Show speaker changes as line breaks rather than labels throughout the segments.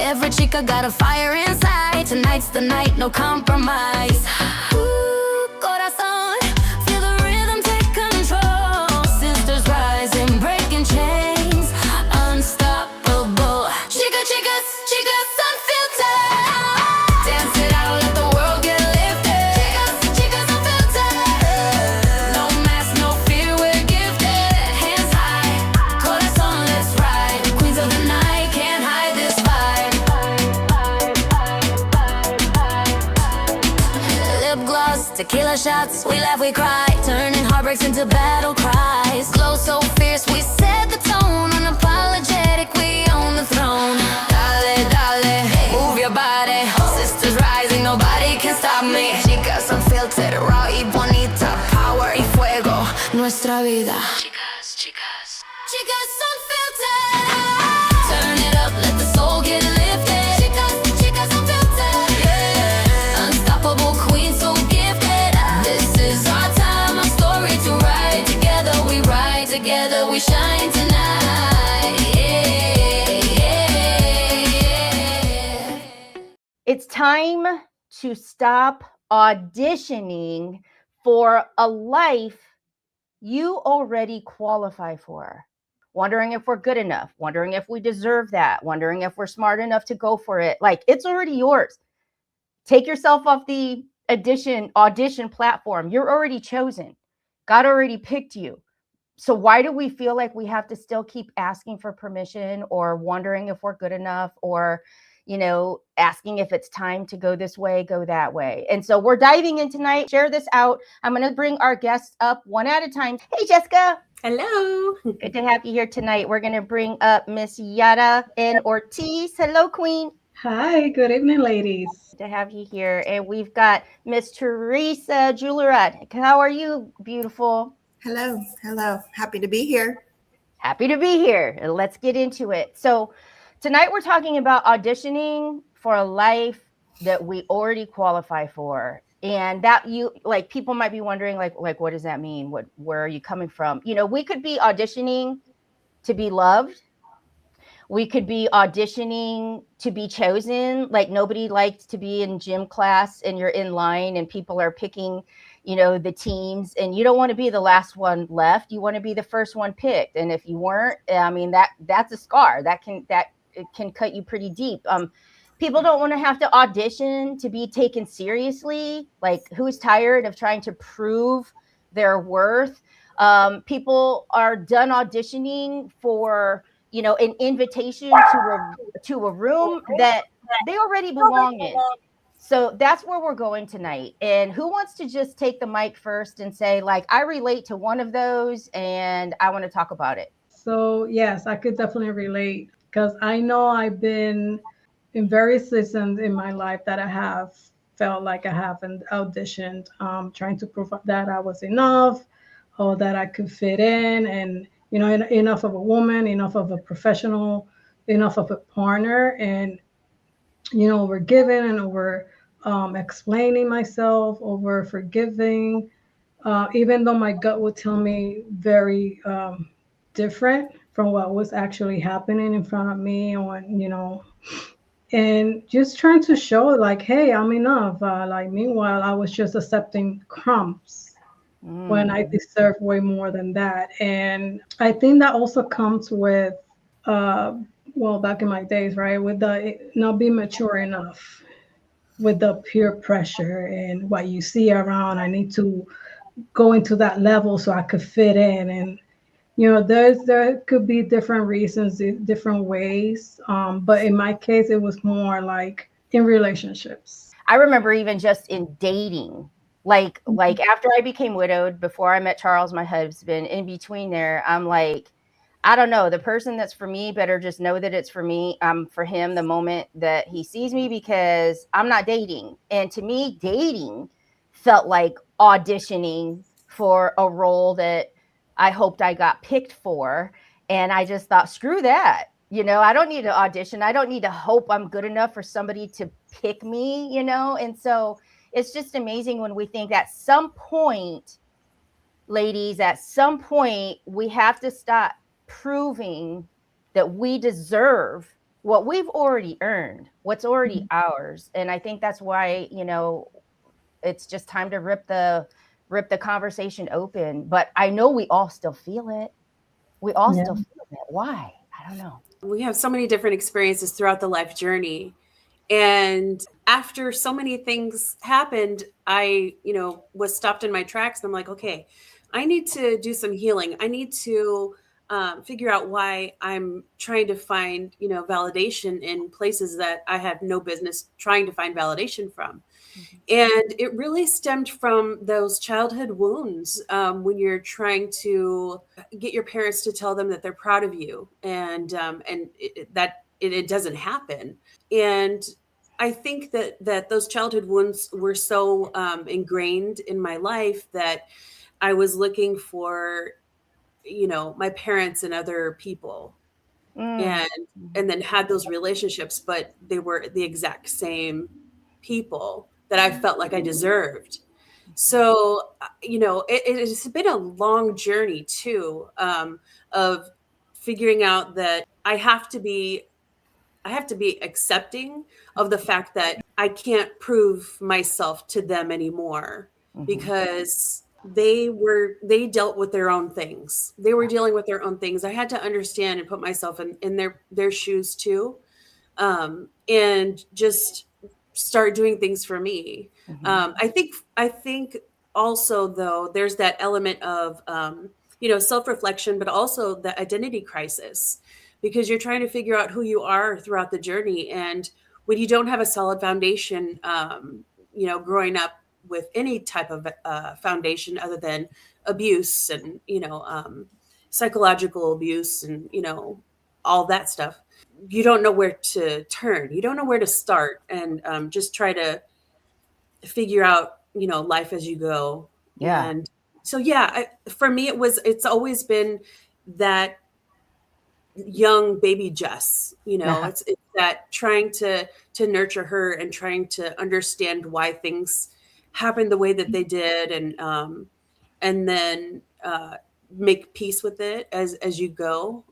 Every chica got a fire inside. Tonight's the night, no compromise. Ooh, corazón, feel the rhythm take control. Sisters rising, breaking chains, unstoppable. Chicas, chicas unfiltered. Dance it out, let the world get lifted. Chicas unfiltered. No mask, no fear, we're gifted. Hands high, corazón, let's ride. Queens of the night, can't hide this vibe. Lip gloss, tequila shots, we laugh, we cry. Turning heartbreaks into battle cries. Glow so fierce, we set the tone. Unapologetic, we own the throne. Dale, dale, move your body. Sisters rising, nobody can stop me. Chicas unfiltered, raw y bonita. Power y fuego, nuestra vida. Chicas, chicas. Chicas unfiltered. Turn it up, let the soul get lifted. Chicas unfiltered. Yeah. Unstoppable queen, so gifted. This is our time, our story to write. Together we ride, together we shine tonight. Yeah, yeah.
It's time to stop auditioning for a life you already qualify for. Wondering if we're good enough, wondering if we deserve that, wondering if we're smart enough to go for it. Like, it's already yours. Take yourself off the audition platform. You're already chosen. God already picked you. So why do we feel like we have to still keep asking for permission or wondering if we're good enough or, asking if it's time to go this way, go that way? And so we're diving in tonight. Share this out. I'm going to bring our guests up one at a time. Hey, Jessica.
Hello.
Good to have you here tonight. We're going to bring up Miss Yara N. Ortiz. Hello, Queen.
Hi, good evening, ladies.
Good to have you here. And we've got Miss Teresa Julirat. How are you, beautiful?
Hello. Happy to be here.
Happy to be here. Let's get into it. So tonight we're talking about auditioning for a life that we already qualify for. And that people might be wondering, like, what does that mean? Where are you coming from? We could be auditioning to be loved. We could be auditioning to be chosen. Like, nobody likes to be in gym class and you're in line and people are picking, the teams, and you don't want to be the last one left. You want to be the first one picked. And if you weren't, I mean, that's a scar that can cut you pretty deep. People don't want to have to audition to be taken seriously. Like, who's tired of trying to prove their worth? People are done auditioning for, an invitation to a room that they already belong in. So that's where we're going tonight. And who wants to just take the mic first and say, like, I relate to one of those and I want to talk about it?
So yes, I could definitely relate because I know I've been in various seasons in my life that I have felt like I haven't auditioned, trying to prove that I was enough or that I could fit in and, enough of a woman, enough of a professional, enough of a partner. And, over giving and over explaining myself, over forgiving, even though my gut would tell me very different from what was actually happening in front of me, and just trying to show like, hey, I'm enough. Meanwhile, I was just accepting crumbs when I deserve way more than that. And I think that also comes with, back in my days, right, with the not being mature enough, with the peer pressure and what you see around. I need to go into that level so I could fit in. And there could be different reasons, different ways. But in my case, it was more like in relationships.
I remember even just in dating, like after I became widowed, before I met Charles, my husband, in between there, I'm like, I don't know, the person that's for me better just know that it's for me. For him the moment that he sees me, because I'm not dating. And to me, dating felt like auditioning for a role that I hoped I got picked for. And I just thought, screw that. I don't need to audition. I don't need to hope I'm good enough for somebody to pick me, And so it's just amazing when we think at some point, ladies, at some point, we have to stop proving that we deserve what we've already earned, what's already ours. And I think that's why, it's just time to rip the conversation open. But I know we all still feel it. We all
Yeah.
still feel it. Why? I don't know.
We have so many different experiences throughout the life journey. And after so many things happened, I, was stopped in my tracks. And I'm like, okay, I need to do some healing. I need to figure out why I'm trying to find, validation in places that I had no business trying to find validation from. And it really stemmed from those childhood wounds, when you're trying to get your parents to tell them that they're proud of you, and it doesn't happen. And I think that those childhood wounds were so ingrained in my life that I was looking for, my parents and other people,
Mm.
and then had those relationships, but they were the exact same people that I felt like I deserved. So, it's been a long journey too, of figuring out that I have to be accepting of the fact that I can't prove myself to them anymore,
Mhm.
because they dealt with their own things. They were dealing with their own things. I had to understand and put myself in their shoes too, and just start doing things for me.
Mhm.
I think also, though, there's that element of self-reflection, but also the identity crisis, because you're trying to figure out who you are throughout the journey. And when you don't have a solid foundation, growing up with any type of foundation other than abuse and psychological abuse and all that stuff, you don't know where to turn. You don't know where to start, and just try to figure out, life as you go.
Yeah.
And so, yeah, for me, it's always been that young baby Jess. It's that trying to nurture her and trying to understand why things happened the way that they did, and then make peace with it as you go.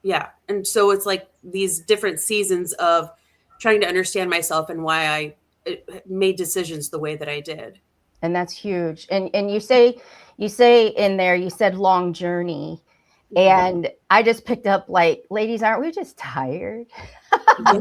Yeah, and so it's like these different seasons of trying to understand myself and why I made decisions the way that I did.
And that's huge. And you say in there, you said long journey. And I just picked up, like, ladies, aren't we just tired?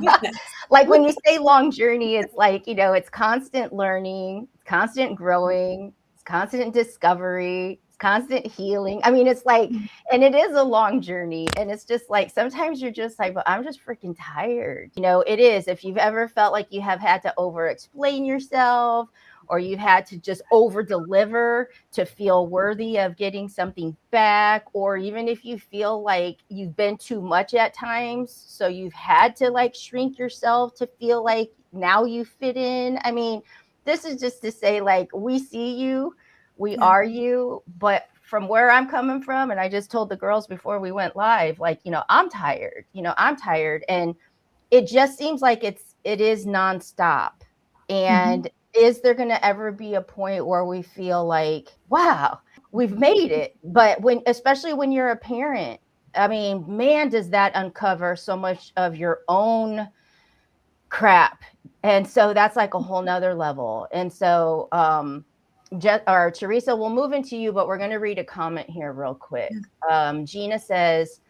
Yes.
Like, when you say long journey, it's like, it's constant learning, it's constant growing, it's constant discovery, it's constant healing. I mean, it's like, and it is a long journey. And it's just like, sometimes you're just like, but I'm just freaking tired. It is. If you've ever felt like you have had to over explain yourself, or you had to just over deliver to feel worthy of getting something back, or even if you feel like you've been too much at times, so you've had to like shrink yourself to feel like now you fit in. I mean, this is just to say, like, we see you, we
Yeah.
are you, but from where I'm coming from, and I just told the girls before we went live, like, I'm tired, and it just seems like it is nonstop. And is there going to ever be a point where we feel like, wow, we've made it? But especially when you're a parent, I mean, man, does that uncover so much of your own crap. And so that's like a whole nother level. And so, Teresa, we'll move into you, but we're going to read a comment here real quick. Gina says,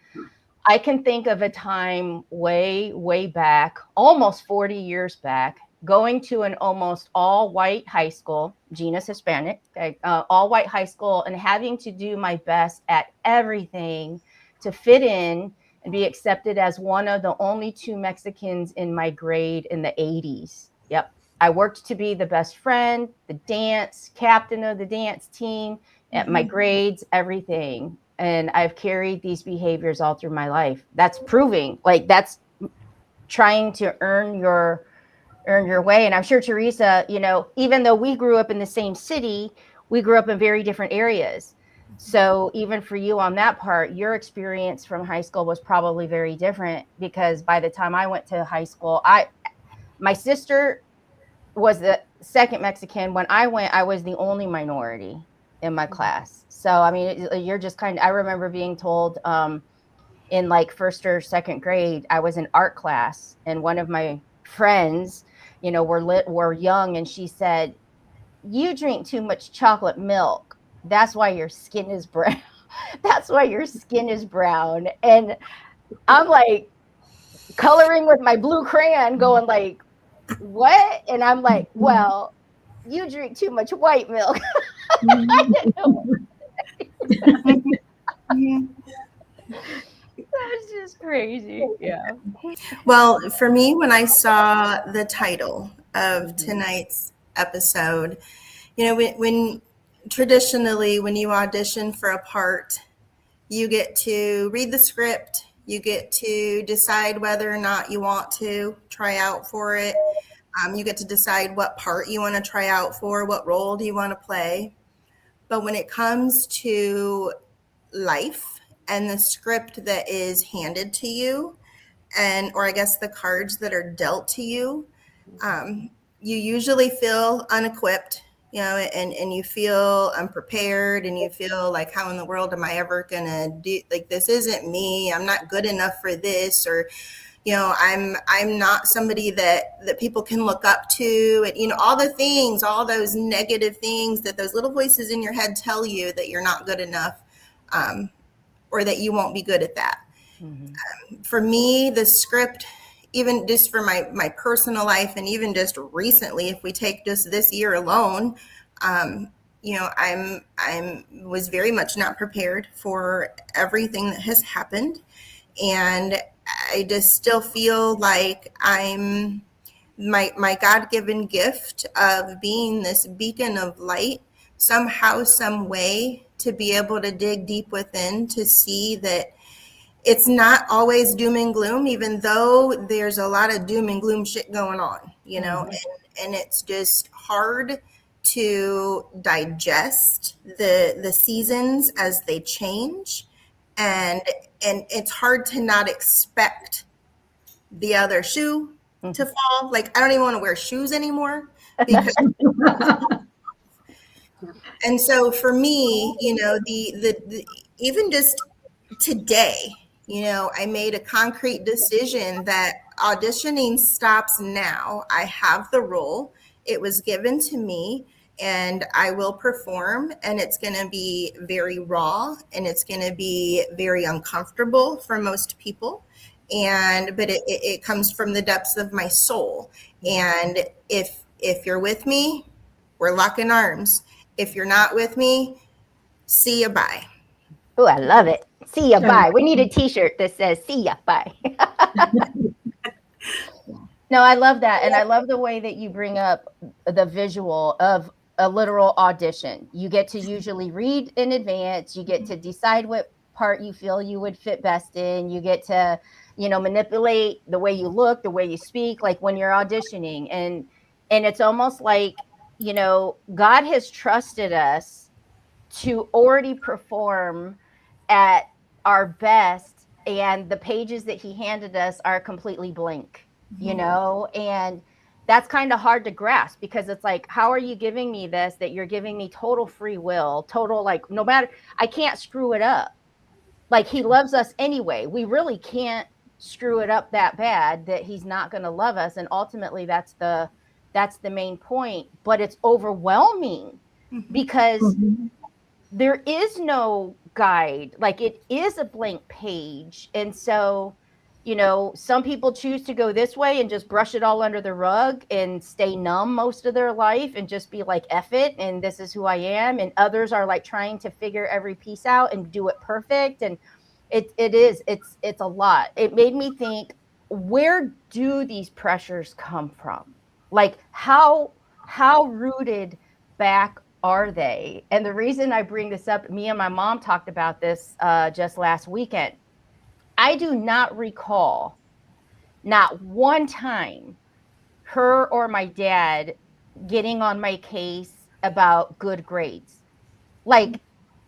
I can think of a time way, way back, almost 40 years back, going to an almost all white high school. Gina's Hispanic, okay, all white high school, and having to do my best at everything to fit in and be accepted as one of the only two Mexicans in my grade in the 80s. Yep. I worked to be the best friend, the dance captain of the dance team, at my grades, everything. And I've carried these behaviors all through my life. That's proving, like, that's trying to earn your way. And I'm sure, Teresa, even though we grew up in the same city, we grew up in very different areas. So even for you on that part, your experience from high school was probably very different, because by the time I went to high school, my sister was the second Mexican. When I went, I was the only minority in my class. So, I mean, you're just I remember being told, in like first or second grade, I was in art class, and one of my friends, were young, and she said, "You drink too much chocolate milk. That's why your skin is brown." That's why your skin is brown. And I'm like coloring with my blue crayon, going like, what? And I'm like, well, you drink too much white milk. I didn't know. That's just crazy. Yeah.
Well, for me, when I saw the title of tonight's episode, when traditionally when you audition for a part, you get to read the script, you get to decide whether or not you want to try out for it. You get to decide what part you want to try out for, what role do you want to play. But when it comes to life and the script that is handed to you, or I guess the cards that are dealt to you, you usually feel unequipped, and you feel unprepared, and you feel like, how in the world am I ever gonna do, like, this isn't me, I'm not good enough for this, or I'm not somebody that people can look up to, and all the things, all those negative things that those little voices in your head tell you that you're not good enough, or that you won't be good at that. For me, the script, even just for my personal life, and even just recently, if we take just this year alone, I was very much not prepared for everything that has happened, and I just still feel like I'm my God-given gift of being this beacon of light, somehow, some way, to be able to dig deep within to see that it's not always doom and gloom, even though there's a lot of doom and gloom shit going on, and it's just hard to digest the seasons as they change, and it's hard to not expect the other shoe to fall. Like, I don't even want to wear shoes anymore, because and so for me, the even just today, I made a concrete decision that auditioning stops now. I have the role. It was given to me, and I will perform, and it's going to be very raw, and it's going to be very uncomfortable for most people. But it comes from the depths of my soul. And if you're with me, we're locking arms. If you're not with me, see you, bye.
Oh, I love it. See ya, bye. We need a t-shirt that says see ya, bye. No, I love that. And I love the way that you bring up the visual of a literal audition. You get to usually read in advance. You get to decide what part you feel you would fit best in. You get to, manipulate the way you look, the way you speak, like when you're auditioning. And it's almost like, God has trusted us to already perform at our best, and the pages that he handed us are completely blank, and that's kind of hard to grasp, because it's like, how are you giving me this, that you're giving me total free will, total, like, no matter, I can't screw it up. Like, he loves us anyway. We really can't screw it up that bad that he's not going to love us. And ultimately that's the main point. But it's overwhelming because there is no guide. Like, it is a blank page. And so, some people choose to go this way and just brush it all under the rug and stay numb most of their life and just be like, F it, and this is who I am. And others are like trying to figure every piece out and do it perfect. And it's a lot. It made me think, where do these pressures come from? Like, how rooted back are they? And the reason I bring this up, me and my mom talked about this just last weekend. I do not recall, not one time, her or my dad getting on my case about good grades. Like,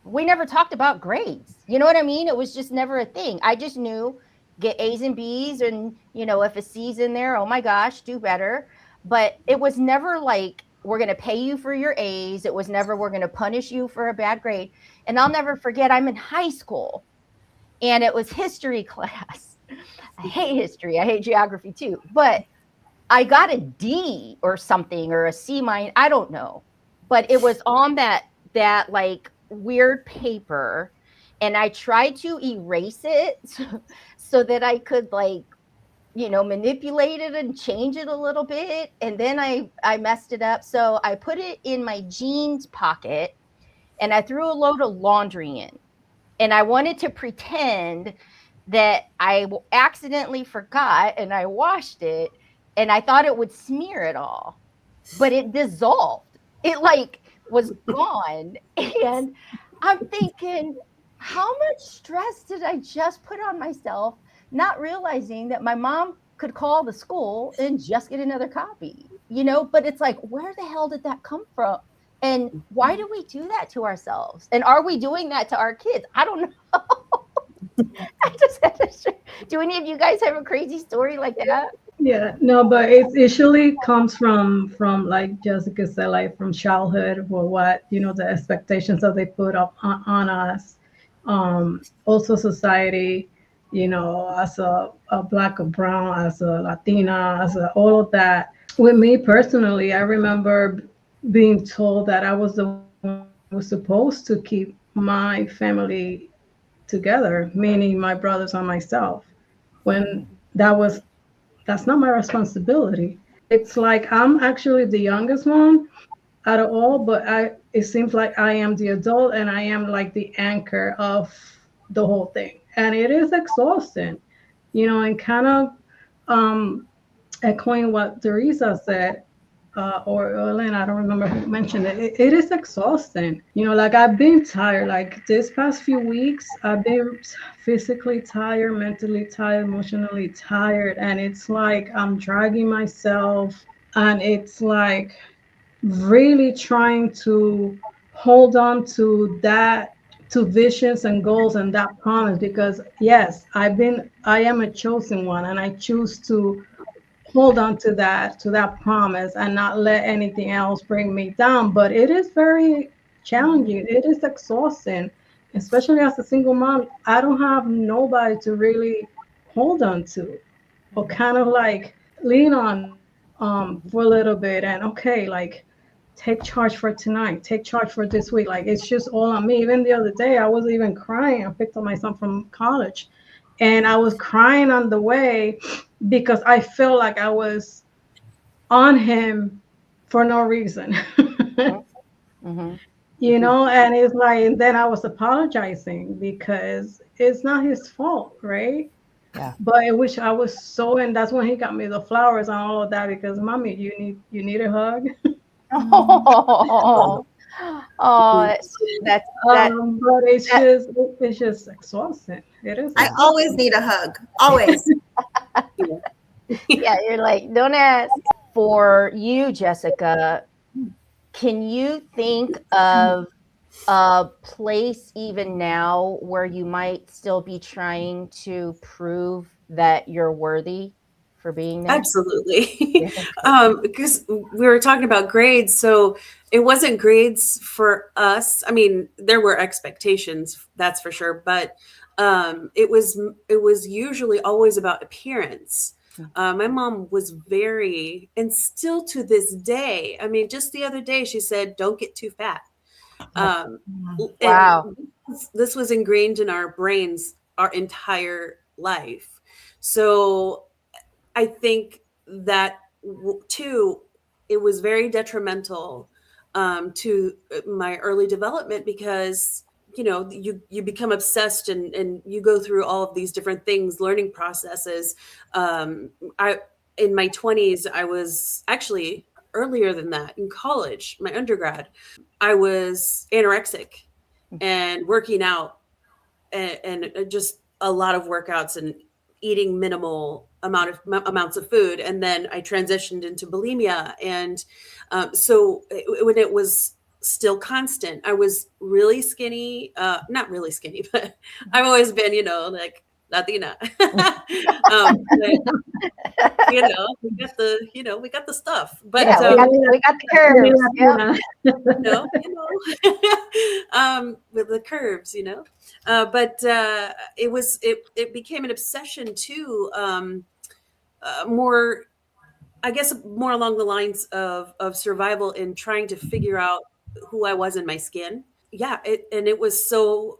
we never talked about grades. You know what I mean? It was just never a thing. I just knew, get A's and B's, and, if a C's in there, oh my gosh, do better. But it was never like, we're going to pay you for your A's. It was never, we're going to punish you for a bad grade. And I'll never forget, I'm in high school, and it was history class. I hate history. I hate geography too. But I got a D or something, or a C minus. I don't know, but it was on that like weird paper, and I tried to erase it so that I could like, manipulate it and change it a little bit, and then I messed it up. So I put it in my jeans pocket, and I threw a load of laundry in, and I wanted to pretend that I accidentally forgot, and I washed it, and I thought it would smear it all, but it dissolved. It like was gone. And I'm thinking, how much stress did I just put on myself, not realizing that my mom could call the school and just get another copy, But it's like, where the hell did that come from? And why do we do that to ourselves? And are we doing that to our kids? I don't know. I just had to share. Do any of you guys have a crazy story like that?
Yeah, no, but it usually comes from like Jessica said, like from childhood, or what, the expectations that they put up on us. Also society, as a black or brown, as a Latina, as all of that. With me personally, I remember being told that I was the one who was supposed to keep my family together, meaning my brothers and myself, when that's not my responsibility. It's like I'm actually the youngest one out of all, but it seems like I am the adult, and I am like the anchor of the whole thing. And it is exhausting, and kind of um echoing what Teresa said, or Ellen, I don't remember who mentioned it. It is exhausting. Like I've been tired. Like this past few weeks, I've been physically tired, mentally tired, emotionally tired. And it's like I'm dragging myself. And it's like really trying to hold on to that, to visions and goals and that promise, because yes, I am a chosen one, and I choose to hold on to that promise and not let anything else bring me down. But it is very challenging. It is exhausting, especially as a single mom. I don't have nobody to really hold on to, or kind of like lean on for a little bit, and okay, like take charge for tonight, take charge for this week. Like it's just all on me. Even the other day I was even crying. I picked up my son from college, and I was crying on the way because I felt like I was on him for no reason.
Mm-hmm.
And it's like, and then I was apologizing because it's not his fault, right?
Yeah.
But I wish I was so, and that's when he got me the flowers and all of that, because mommy, you need a hug.
Oh, oh, that's that.
But it's
That
just exhausting. It is
I
yeah,
always
exhausting.
need a hug. Always.
yeah. You're like, don't ask. For you, Jessica, can you think of a place even now where you might still be trying to prove that you're worthy for being there?
Absolutely.
Yeah.
Because we were talking about grades. So it wasn't grades for us. I mean, there were expectations, that's for sure. But it was usually always about appearance. My mom was very, and still to this day, I mean, just the other day, she said, don't get too fat. Um, and
Wow.
this was ingrained in our brains our entire life. So I think that too, it was very detrimental to my early development, because you become obsessed, and you go through all of these different things, learning processes. I In my 20s, I was actually earlier than that, in college, my undergrad, I was anorexic and working out, and just a lot of workouts and eating minimal amounts of food. And then I transitioned into bulimia. And when it was still constant, I was really skinny, not really skinny, but I've always been, like Latina. But We got the stuff. But
Yeah, we got the curves. Yep.
With the curves, it became an obsession too. More, I guess, more along the lines of survival and trying to figure out who I was in my skin. Yeah, it was so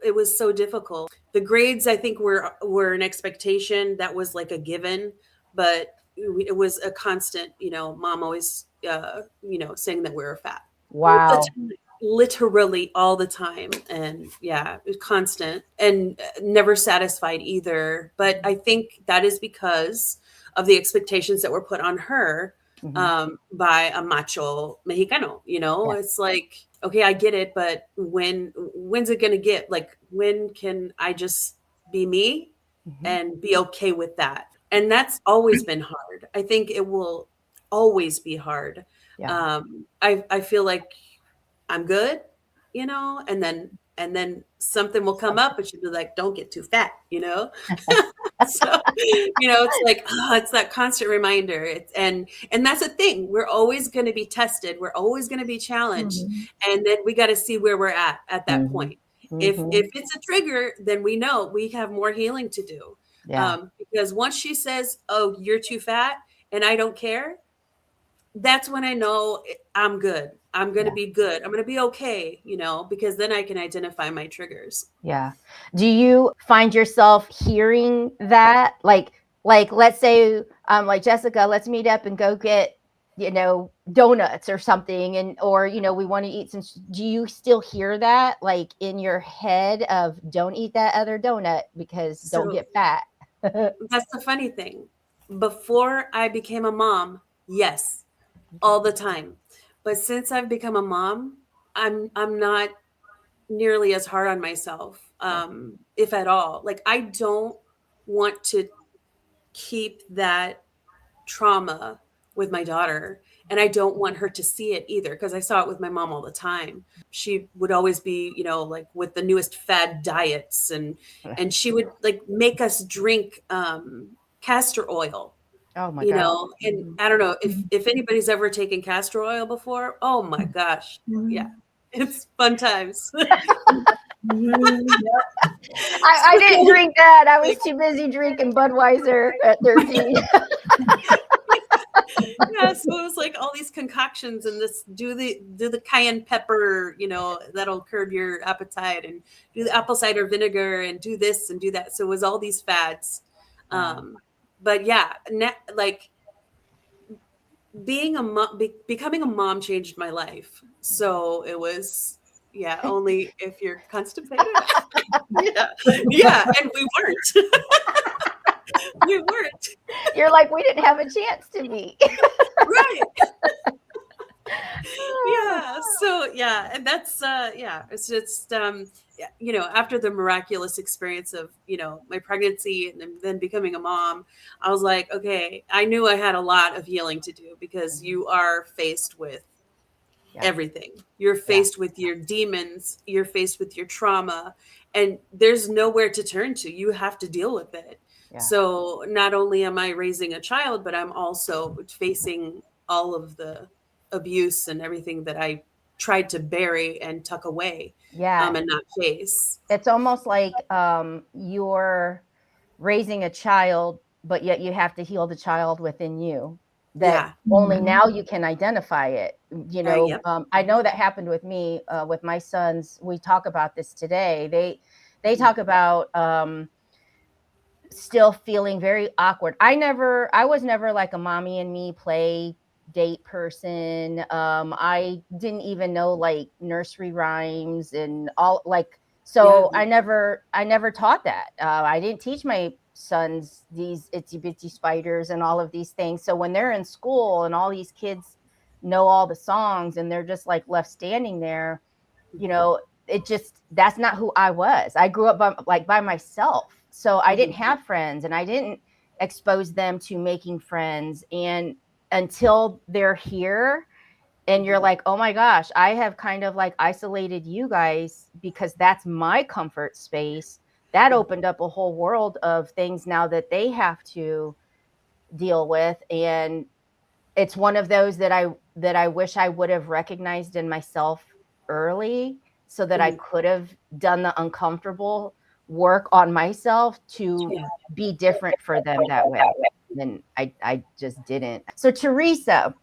difficult. The grades, I think, were an expectation that was like a given, but it was a constant. Mom always saying that we were fat all the
Wow.
time, literally all the time, and yeah, it was constant and never satisfied either. But I think that is because of the expectations that were put on her
Mhm.
by a macho Mexicano.
Yeah.
It's like, okay, I get it, but when's it gonna get, like, when can I just be me
Mhm.
and be okay with that? And that's always been hard. I think it will always be hard.
Yeah.
I feel like I'm good, and then something will come up and she'll be like, don't get too fat, So, it's like, it's that constant reminder. And that's the thing. We're always going to be tested. We're always going to be challenged. And then we got to see where we're at that
Mhm.
point. If
Mhm.
it's a trigger, then we know we have more healing to do.
Yeah.
Because once she says, "Oh, you're too fat," and I don't care, that's when I know I'm good. I'm going to
Yeah.
be good. I'm going to be okay, because then I can identify my triggers.
Yeah. Do you find yourself hearing that? Like let's say like Jessica, let's meet up and go get, donuts or something, or we want to eat some. Do you still hear that like in your head of don't eat that other donut because don't
So
get fat?
that's the funny thing. Before I became a mom, yes, all the time. But since I've become a mom, I'm not nearly as hard on myself,
Yeah.
if at all. Like, I don't want to keep that trauma with my daughter, and I don't want her to see it either, because I saw it with my mom all the time. She would always be, like, with the newest fad diets, and she would like make us drink castor oil,
Oh my God.
and I don't know if anybody's ever taken castor oil before. Oh my gosh. Yeah. It's fun times.
I
So,
didn't drink that. I was
like,
too busy drinking Budweiser at 13.
yeah, so it was like all these concoctions, and this, do the cayenne pepper, that'll curb your appetite, and do the apple cider vinegar, and do this and do that. So it was all these fads.
Wow.
But yeah, like, being a mom, becoming a mom changed my life. So it was, yeah, only if you're constipated. Yeah, yeah, and we weren't. We weren't.
You're like, we didn't have a chance to meet.
Right. Yeah. So yeah, and that's yeah, it's just yeah, after the miraculous experience of, my pregnancy, and then becoming a mom, I was like, okay, I knew I had a lot of healing to do, because you are faced with
Yeah.
everything. You're faced with your demons, you're faced with your trauma, and there's nowhere to turn to. You have to deal with it.
Yeah.
So not only am I raising a child, but I'm also facing all of the abuse and everything that I tried to bury and tuck away,
Yeah.
and not face.
It's almost like you're raising a child, but yet you have to heal the child within you, that
Yeah.
only now you can identify it.
Yep.
I know that happened with me, with my sons. We talk about this today. They talk about still feeling very awkward. I was never like a mommy and me play date person. I didn't even know like nursery rhymes and all, like, so
Yeah.
I never taught that. I didn't teach my sons these itsy bitsy spiders and all of these things. So when they're in school and all these kids know all the songs and they're just like left standing there, it just, that's not who I was. I grew up by myself. So I didn't have friends, and I didn't expose them to making friends. And until they're here and you're like, oh my gosh, I have kind of like isolated you guys because that's my comfort space. That opened up a whole world of things now that they have to deal with. And it's one of those that I wish I would have recognized in myself early, so that I could have done the uncomfortable work on myself to be different for them that way. And I just didn't. So Teresa,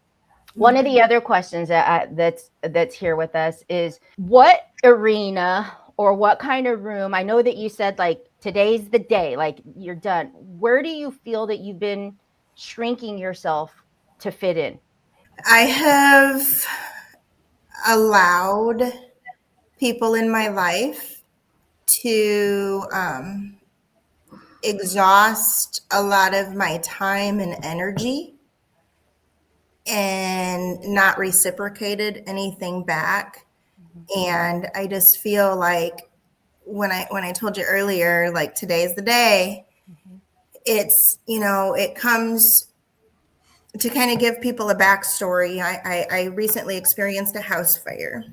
one of the other questions that's here with us is, what arena or what kind of room, I know that you said like today's the day, like you're done. Where do you feel that you've been shrinking yourself to fit in?
I have allowed people in my life to exhaust a lot of my time and energy and not reciprocated anything back. And I just feel like when I told you earlier, like today's the day, it's, it comes to kind of give people a backstory. I recently experienced a house fire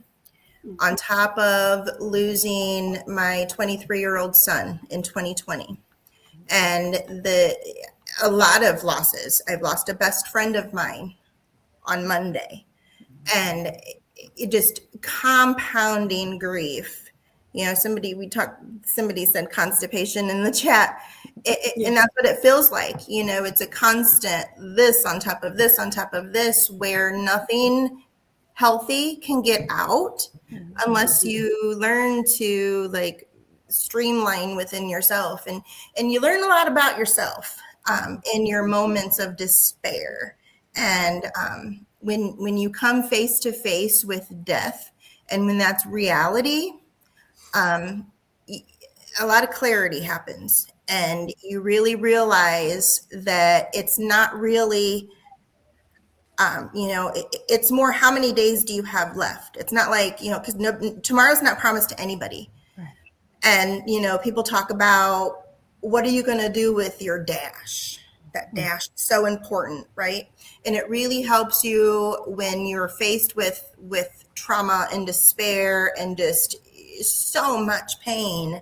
on top of losing my 23-year-old son in 2020. And a lot of losses. I've lost a best friend of mine on Monday, and it just compounding grief. Somebody said constipation in the chat. And that's what it feels like. It's a constant this on top of this on top of this, where nothing healthy can get out unless you learn to like streamline within yourself. And you learn a lot about yourself in your moments of despair. And when you come face to face with death, and when that's reality, a lot of clarity happens, and you really realize that it's not really, it's more, how many days do you have left? It's not like, because tomorrow's not promised to anybody. Right. And, people talk about, what are you going to do with your dash? That dash is so important, right? And it really helps you when you're faced with trauma and despair and just so much pain.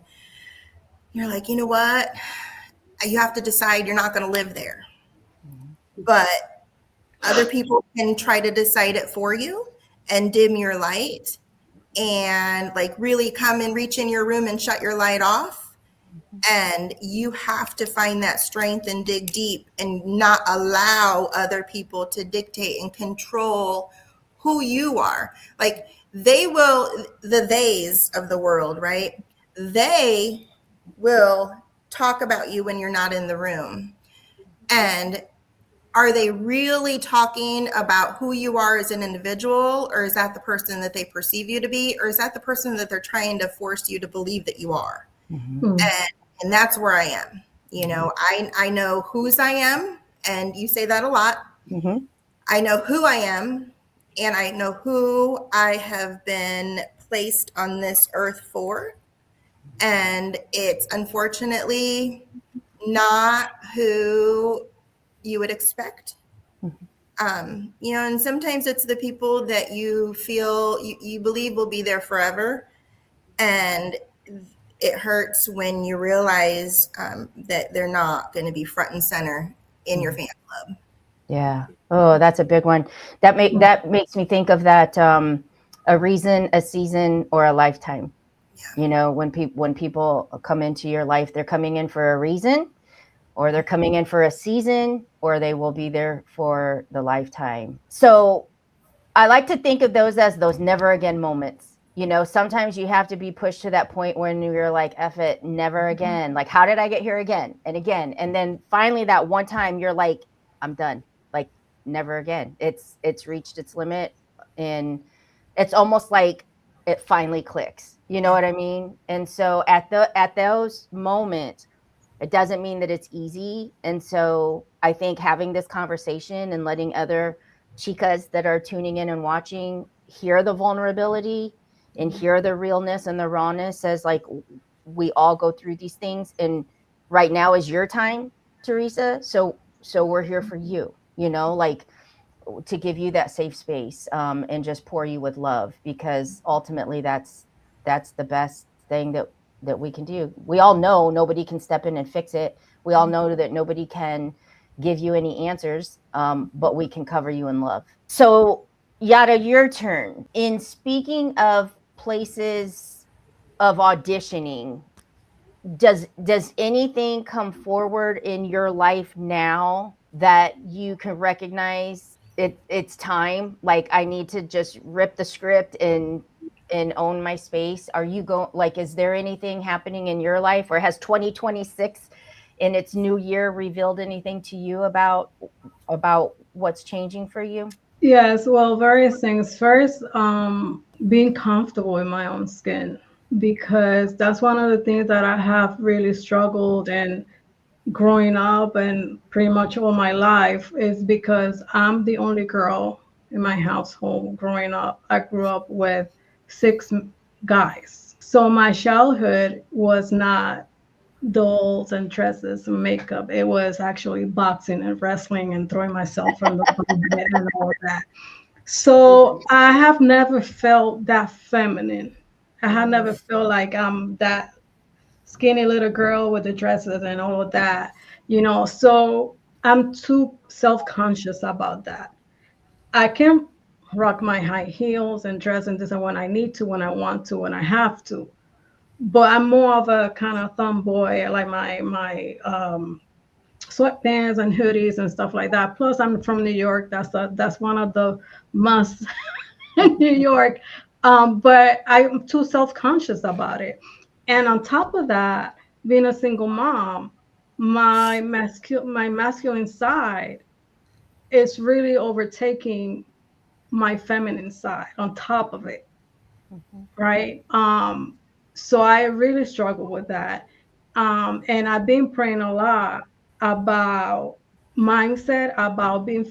You're like, you know what? You have to decide you're not going to live there. But other people can try to decide it for you and dim your light and like really come and reach in your room and shut your light off. And you have to find that strength and dig deep and not allow other people to dictate and control who you are. Like the theys of the world, right? They will talk about you when you're not in the room. And are they really talking about who you are as an individual, or is that the person that they perceive you to be, or is that the person that they're trying to force you to believe that you are? Mm-hmm. And that's where I am. I know whose I am, and you say that a lot. Mm-hmm. I know who I am, and I know who I have been placed on this earth for. And it's unfortunately not who you would expect. Mm-hmm. And sometimes it's the people that you feel you believe will be there forever. And it hurts when you realize that they're not going to be front and center in your fan club. Yeah. Oh, that's a big one. That makes me think of that, a reason, a season, or a lifetime. Yeah. When people come into your life, they're coming in for a reason, or they're coming in for a season, or they will be there for the lifetime. So I like to think of those as those never again moments. Sometimes you have to be pushed to that point when you're like, F it, never again. Like, how did I get here again and again? And then finally that one time you're like, I'm done. Like, never again. It's reached its limit, and it's almost like it finally clicks. You know what I mean? And so at those moments, it doesn't mean that it's easy. And so I think having this conversation and letting other chicas that are tuning in and watching hear the vulnerability and hear the realness and the rawness, as like, we all go through these things. And right now is your time, Teresa. So we're here for you, like, to give you that safe space, and just pour you with love, because ultimately that's the best thing that we can do. We all know nobody can step in and fix it. We all know that nobody can
give you any answers, but we can cover you in love. So, Yada, your turn. In speaking of places of auditioning, does anything come forward in your life now that you can recognize it's time? Like, I need to just rip the script and own my space. Are you going, like, is there anything happening in your life, or has 2026 in its new year revealed anything to you about what's changing for you?
Yes, well, various things. First, being comfortable in my own skin, because that's one of the things that I have really struggled in growing up and pretty much all my life, is because I'm the only girl in my household growing up. I grew up with six guys. So my childhood was not dolls and dresses and makeup. It was actually boxing and wrestling and throwing myself from the bed and all that. So I have never felt that feminine. I have never felt like I'm that skinny little girl with the dresses and all of that, So I'm too self-conscious about that. I can rock my high heels and dress and this and when I need to, when I want to, when I have to. But I'm more of a kind of tomboy. I like my sweatpants and hoodies and stuff like that. Plus, I'm from New York. That's one of the must in New York. But I'm too self conscious about it. And on top of that, being a single mom, my masculine side is really overtaking my feminine side on top of it,
Mhm.
right? So I really struggle with that. And I've been praying a lot about mindset, about being,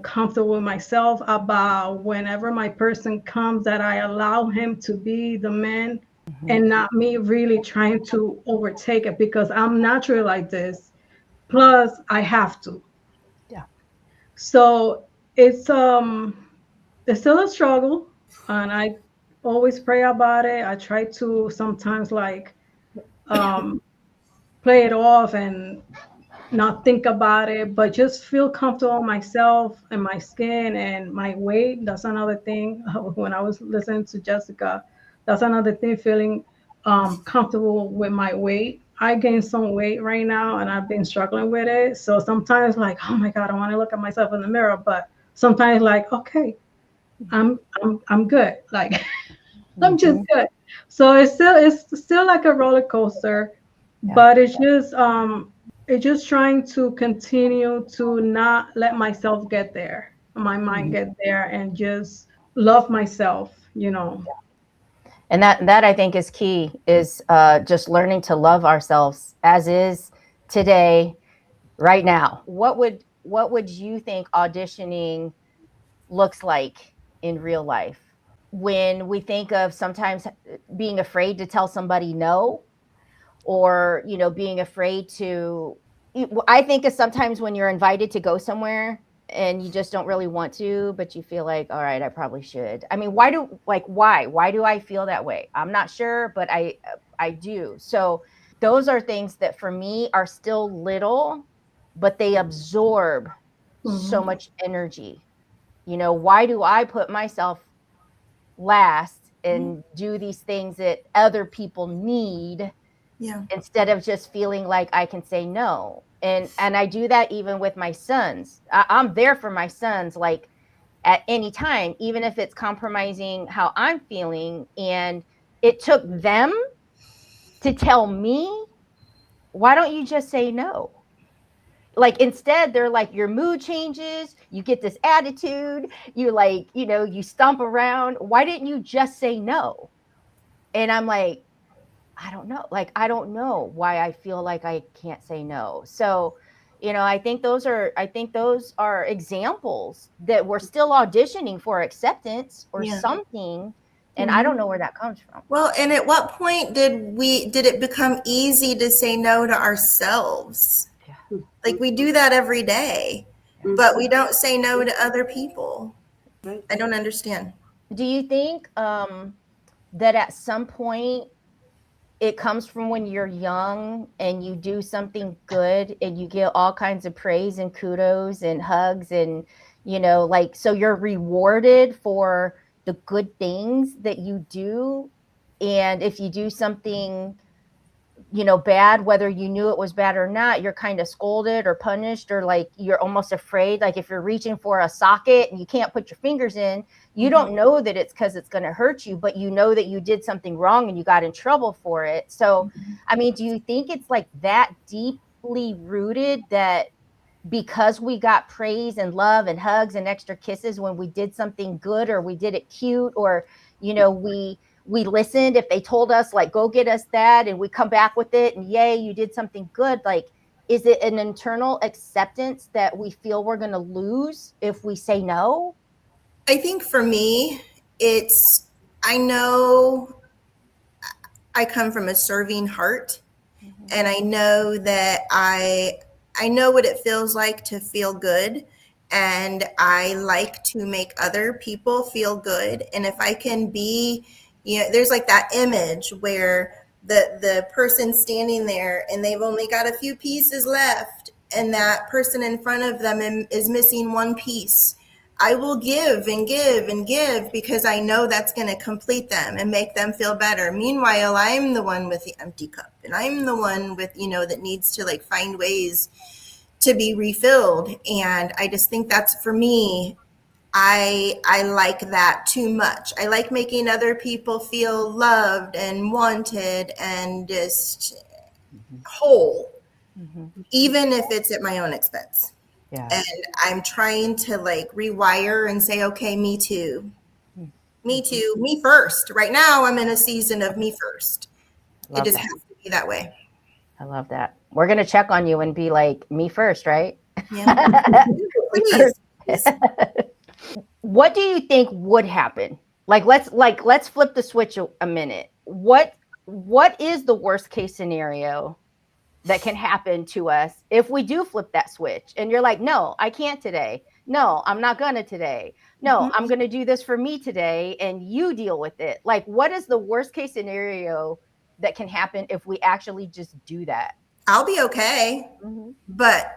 comfortable with myself, about whenever my person comes, that I allow him to be the man
Mhm.
and not me really trying to overtake it, because I'm naturally like this. Plus, I have to.
Yeah.
So it's still a struggle, and I always pray about it. I try to sometimes like um, play it off and not think about it, but just feel comfortable myself and my skin and my weight. That's another thing. When I was listening to Jessica, that's another thing, feeling comfortable with my weight. I gained some weight right now and I've been struggling with it. So sometimes like, oh my God, I want to look at myself in the mirror, but sometimes like, okay, I'm good. Like I'm just
Mhm.
good. So it's still like a roller coaster,
Yeah.
but it's just trying to continue to not let myself get there, my mind
Mhm.
get there, and just love myself.
And that I think is key, is just learning to love ourselves as is today, right now. What would you think auditioning looks like in real life? When we think of sometimes being afraid to tell somebody no, or being afraid to, I think of sometimes when you're invited to go somewhere and you just don't really want to, but you feel like, all right, I probably should. I mean, why do I feel that way? I'm not sure, but I do. So those are things that for me are still little, but they absorb so
Hmm.
much energy. Why do I put myself last and do these things that other people need,
Yeah.
instead of just feeling like I can say no? And I do that even with my sons. I'm there for my sons, like, at any time, even if it's compromising how I'm feeling. And it took them to tell me, why don't you just say no? Like, instead they're like, your mood changes, you get this attitude, you, like, you stomp around, why didn't you just say no? And I'm like, I don't know why I feel like I can't say no. So, I think those are examples that we're still auditioning for acceptance or
Yeah.
something, and I
Hmm.
don't know where that comes from.
Well, and at what point did it become easy to say no to ourselves?
Yeah.
Like we do that every day, but we don't say no to other people.
Right.
I don't understand.
Do you think that at some point it comes from when you're young and you do something good and you get all kinds of praise and kudos and hugs and, like, so you're rewarded for the good things that you do. And if you do something, bad, whether you knew it was bad or not, you're kind of scolded or punished, or like you're almost afraid. Like if you're reaching for a socket and you can't put your fingers in, you don't know that it's because it's going to hurt you, but you know that you did something wrong and you got in trouble for it. So, I mean, do you think it's like that deeply rooted that because we got praise and love and hugs and extra kisses when we did something good, or we did it cute, or we listened if they told us like go get us that, and we come back with it and yay, you did something good, like is it an internal acceptance that we feel we're going to lose if we say no?
I think for me, I know I come from a serving heart, and I know that I know what it feels like to feel good, and I like to make other people feel good. And if I can be, there's like that image where the person standing there and they've only got a few pieces left, and that person in front of them is missing one piece. I will give and give and give because I know that's going to complete them and make them feel better. Meanwhile, I'm the one with the empty cup, and I'm the one with, that needs to like find ways to be refilled. And I just think that's, for me, I like that too much. I like making other people feel loved and wanted and just whole, even if it's at my own expense.
Yeah.
And I'm trying to like rewire and say, okay, me too. Me too. Me first. Right now, I'm in a season of me first. It just has to be that way.
I love that. We're going to check on you and be like, me first, right?
Yeah. Please.
What do you think would happen? Let's flip the switch a minute. What is the worst case scenario that can happen to us if we do flip that switch? And you're like, no, I can't today. No, I'm not gonna today. No, I'm gonna do this for me today, and you deal with it. Like, what is the worst case scenario that can happen if we actually just do that?
I'll be okay, but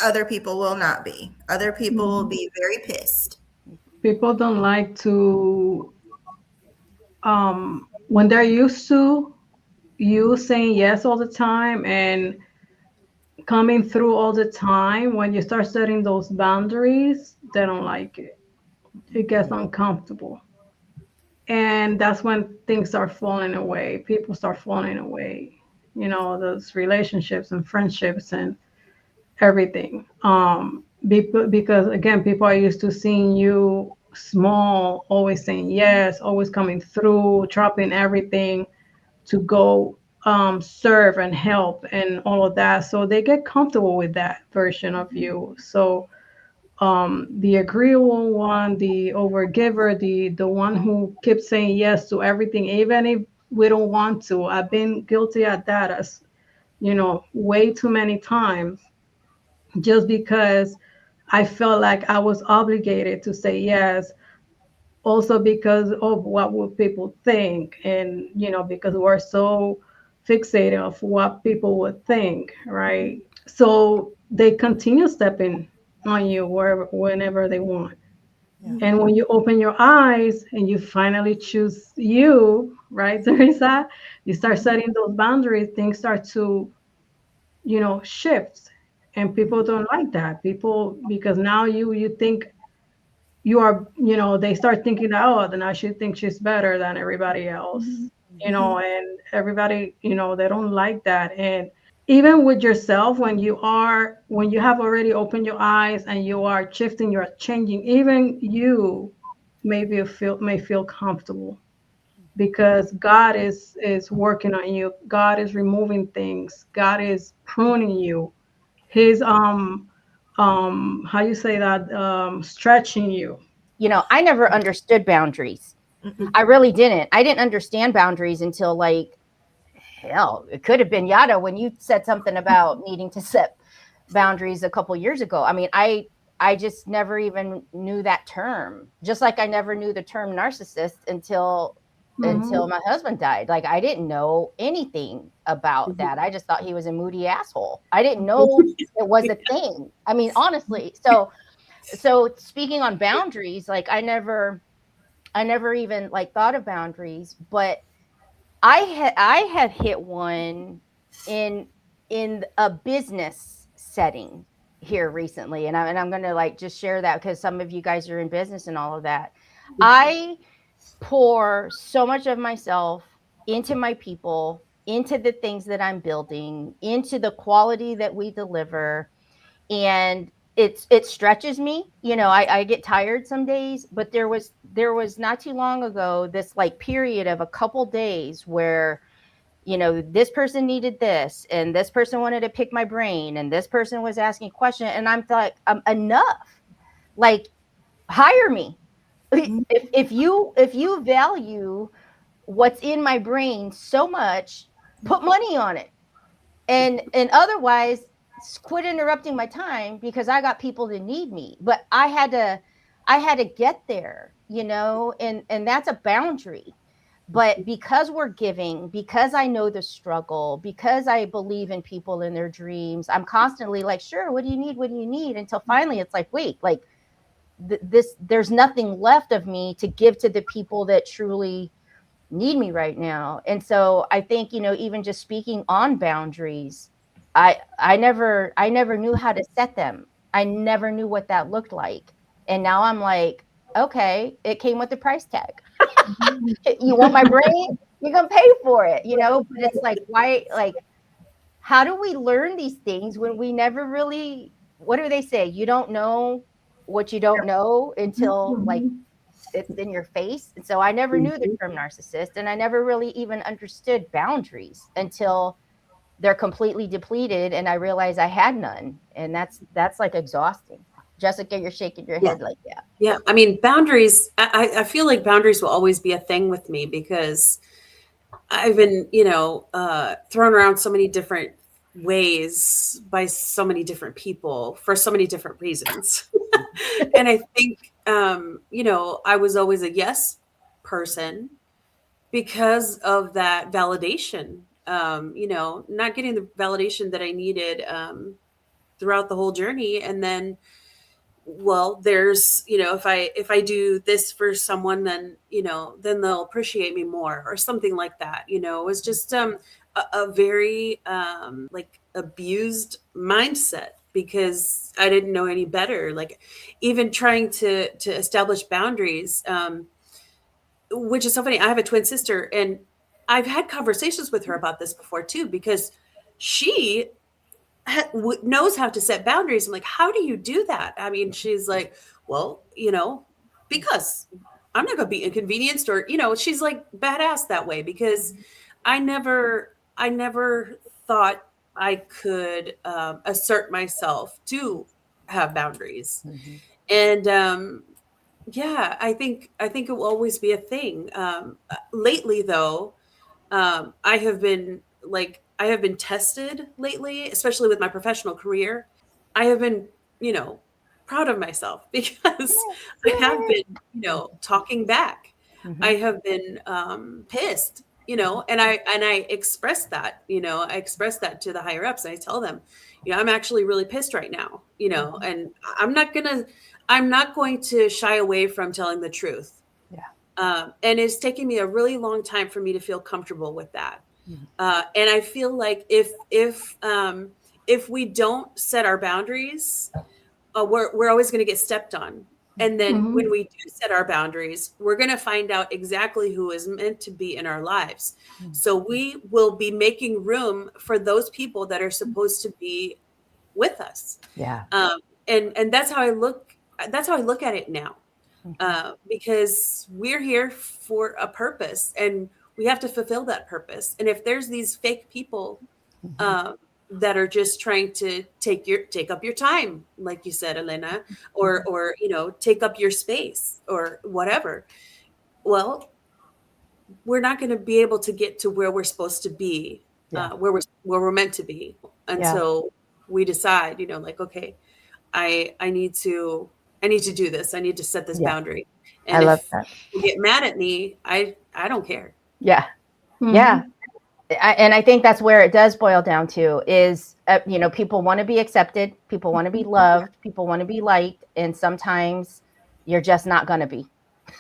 other people will not be. Other people will be very pissed.
People don't like to, when they're used to you saying yes all the time and coming through all the time, when you start setting those boundaries, they don't like it. It gets uncomfortable. And that's when things start falling away. People start falling away. Those relationships and friendships and everything. Because again, people are used to seeing you small, always saying yes, always coming through, dropping everything to go serve and help and all of that. So they get comfortable with that version of you. So the agreeable one, the overgiver, the one who keeps saying yes to everything, even if we don't want to. I've been guilty at that, as way too many times, just because I felt like I was obligated to say yes. Also because of what would people think, and because we're so fixated of what people would think, right? So they continue stepping on you whenever they want. And when you open your eyes and you finally choose you, right, Teresa, you start setting those boundaries, things start to, shift. And people don't like that. People, because now you think you are, they start thinking that, oh, then I should think she's better than everybody else, and everybody, they don't like that. And even with yourself, when you have already opened your eyes and you are shifting, you're changing, even you may feel comfortable because God is working on you. God is removing things. God is pruning you. He's how you say that, stretching you.
I never understood boundaries. I really didn't. I didn't understand boundaries until, like, hell, it could have been Yada when you said something about needing to set boundaries a couple years ago. I mean, I just never even knew that term. Just like I never knew the term narcissist until until my husband died. Like, I didn't know anything about that. I just thought he was a moody asshole. I didn't know it was a thing. I mean, honestly. So speaking on boundaries, like I never even like thought of boundaries, but I had hit one in a business setting here recently, and I'm going to like just share that because some of you guys are in business and all of that. I pour so much of myself into my people, into the things that I'm building, into the quality that we deliver, and it stretches me. You know, I get tired some days, but there was not too long ago this like period of a couple days where, you know, this person needed this and this person wanted to pick my brain and this person was asking a question, and I'm like, enough. Like, hire me. If you value what's in my brain so much, put money on it. And otherwise, quit interrupting my time, because I got people that need me. But I had to get there, you know, and that's a boundary. But because we're giving, because I know the struggle, because I believe in people and their dreams, I'm constantly like, sure, what do you need? What do you need? Until finally it's like, wait, like there's nothing left of me to give to the people that truly need me right now. And so I think, you know, even just speaking on boundaries, I never knew how to set them. I never knew what that looked like. And now I'm like, okay, it came with the price tag. You want my brain? You're gonna pay for it, you know? But it's like, why, like, how do we learn these things when we never really, what do they say? You don't know what you don't know until like it's in your face. And so I never knew the term narcissist, and I never really even understood boundaries until they're completely depleted and I realized I had none. And that's like exhausting. Jessica, you're shaking your head like, yeah.
Yeah. I mean, boundaries, I feel like boundaries will always be a thing with me because I've been, thrown around so many different ways by so many different people for so many different reasons. And I think, I was always a yes person because of that validation, not getting the validation that I needed throughout the whole journey. And then, well, there's, if I do this for someone, then, then they'll appreciate me more or something like that. It was just a very like abused mindset because I didn't know any better. Like even trying to establish boundaries, which is so funny. I have a twin sister, and I've had conversations with her about this before too, because she knows how to set boundaries. I'm like, how do you do that? I mean, she's like, well, because I'm not going to be inconvenienced, or, she's like badass that way, because I never thought I could assert myself to have boundaries.
Mm-hmm.
And yeah, I think it will always be a thing. Lately, though, I have been tested lately, especially with my professional career. I have been, proud of myself because I have been, talking back.
Mm-hmm.
I have been pissed, and I express that, I express that to the higher ups. And I tell them, I'm actually really pissed right now, and I'm not going to shy away from telling the truth.
Yeah.
And it's taken me a really long time for me to feel comfortable with that.
Mm-hmm.
And I feel like if we don't set our boundaries, we're always going to get stepped on. And then when we do set our boundaries, we're going to find out exactly who is meant to be in our lives. So we will be making room for those people that are supposed to be with us.
Yeah.
And that's how I look. That's how I look at it now. Because we're here for a purpose, and we have to fulfill that purpose. And if there's these fake people that are just trying to take up your time, like you said, Elena, or take up your space or whatever, well, we're not going to be able to get to where we're supposed to be, where we're meant to be, until we decide, like, okay, I need to I need to do this. I need to set this
Yeah.
boundary.
I
And
love
if
that.
you get mad at me, I don't care.
Yeah.
Mhm.
Yeah. And I think that's where it does boil down to is, you know, people want to be accepted. People want to be loved. People want to be liked. And sometimes you're just not going to be.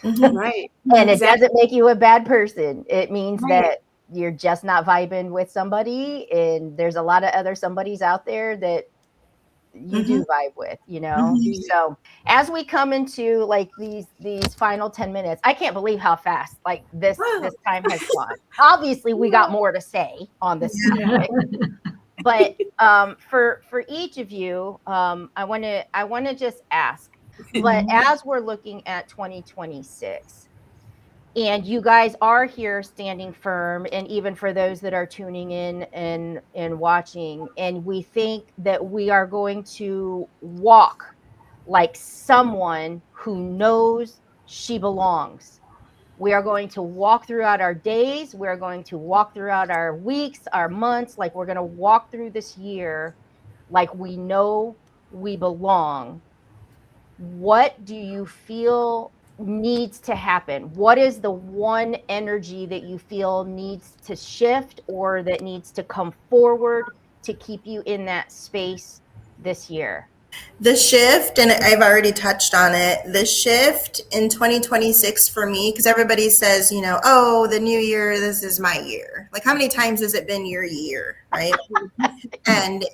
Mhm.
Right.
And it
Exactly.
doesn't make you a bad person. It means
Right.
that you're just not vibing with somebody. And there's a lot of other somebodies out there that you do vibe with, you know.
Mhm.
So as we come into like these final 10 minutes, I can't believe how fast like this time has gone. Obviously we got more to say on this topic, but for each of you, I want to just ask, but as we're looking at 2026, and you guys are here standing firm, and even for those that are tuning in and watching, and we think that we are going to walk like someone who knows she belongs. We are going to walk throughout our days, we're going to walk throughout our weeks, our months, like we're going to walk through this year like we know we belong. What do you feel needs to happen? What is the one energy that you feel needs to shift or that needs to come forward to keep you in that space this year?
The shift, and I've already touched on it, the shift in 2026 for me, because everybody says, you know, oh, the new year, this is my year. Like, how many times has it been your year, right? And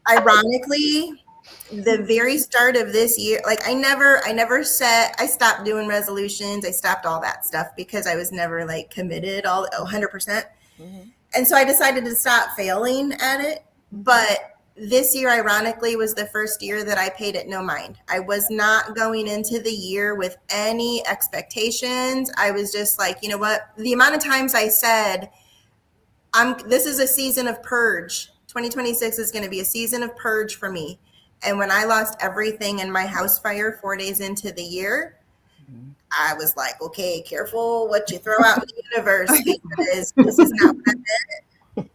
ironically, the very start of this year, like I stopped doing resolutions. I stopped all that stuff because I was never like committed all 100%.
Mhm.
And so I decided to stop failing at it. But this year, ironically, was the first year that I paid it no mind. I was not going into the year with any expectations. I was just like, you know what? The amount of times I said, this is a season of purge. 2026 is going to be a season of purge for me. And when I lost everything in my house fire 4 days into the year, I was like, okay, careful what you throw out in the universe, because this is not what I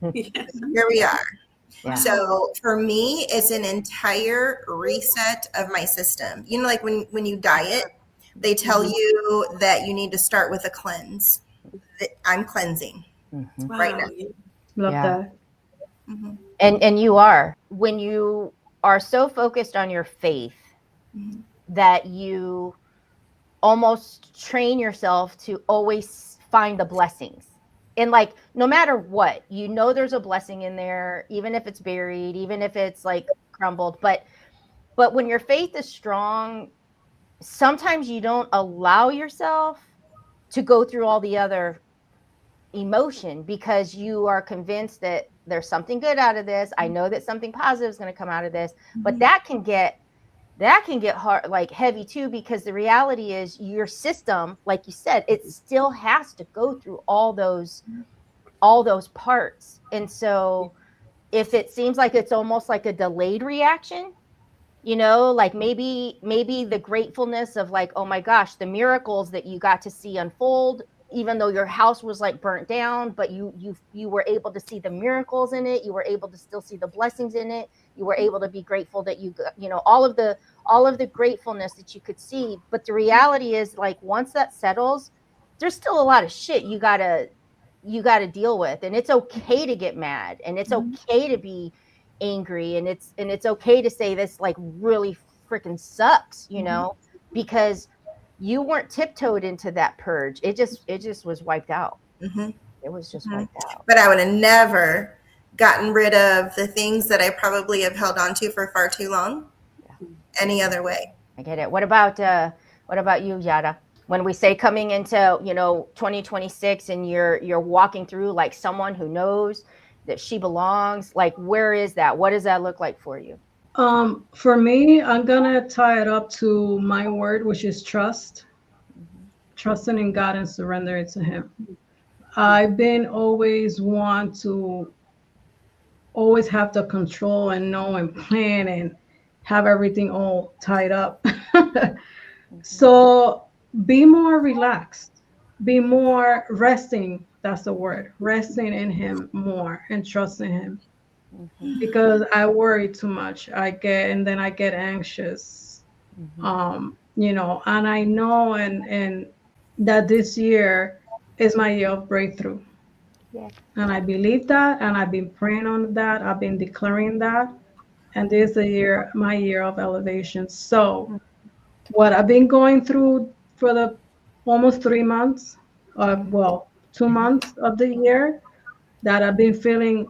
meant.
Yeah.
Here we are.
Yeah.
So for me, it's an entire reset of my system. You know, like when you diet, they tell you that you need to start with a cleanse. I'm cleansing
Mhm.
right now.
Wow. Yeah.
Love
Yeah.
that.
Mhm.
And you are, when you are so focused on your faith
Mhm.
that you almost train yourself to always find the blessings. And like no matter what, you know there's a blessing in there, even if it's buried, even if it's like crumbled. But when your faith is strong, sometimes you don't allow yourself to go through all the other emotion because you are convinced that there's something good out of this. I know that something positive is going to come out of this, but that can get hard, like heavy too, because the reality is your system, like you said, it still has to go through all those parts. And so if it seems like it's almost like a delayed reaction, you know, like maybe the gratefulness of like, oh my gosh, the miracles that you got to see unfold, even though your house was like burnt down, but you were able to see the miracles in it, you were able to still see the blessings in it, you were able to be grateful that you got, you know, all of the gratefulness that you could see. But the reality is, like, once that settles, there's still a lot of shit you gotta deal with. And it's okay to get mad, and it's okay to be angry, and it's okay to say this like really freaking sucks, you know, because you weren't tiptoed into that purge. It just was wiped out.
Mhm.
It was just
Mhm.
wiped out.
But I would have never gotten rid of the things that I probably have held on to for far too long any other way.
I get it. What about you, Yada? When we say coming into, you know, 2026 and you're walking through like someone who knows that she belongs, like where is that? What does that look like for you?
For me, I'm gonna tie it up to my word, which is trust. Trusting in God and surrendering to Him. I've been always want to always have the control and know and plan and have everything all tied up. So be more relaxed, be more resting. That's the word, resting in Him more and trusting Him. Because I worry too much. And then I get anxious. You know, and I know and that this year is my year of breakthrough.
Yeah.
And I believe that, and I've been praying on that. I've been declaring that, and this is the year, my year of elevation. So, what I've been going through for the almost 3 months, well, 2 months of the year, that I've been feeling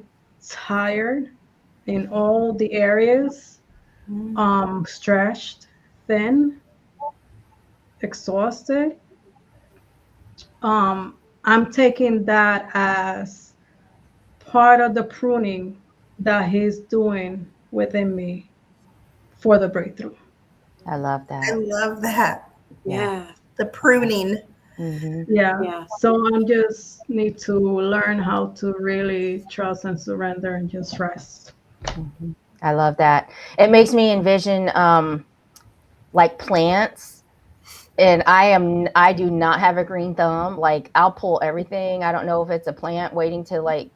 tired in all the areas, stressed, thin, exhausted. I'm taking that as part of the pruning that he's doing within me for the breakthrough.
I love
I
that.
love that.
Yeah.
Yeah.
The pruning.
Hmm.
Yeah.
Yeah.
So I just need to learn how to really trust and surrender and just rest.
Hmm. I love that. It makes me envision like plants. And I do not have a green thumb. Like I'll pull everything. I don't know if it's a plant waiting to like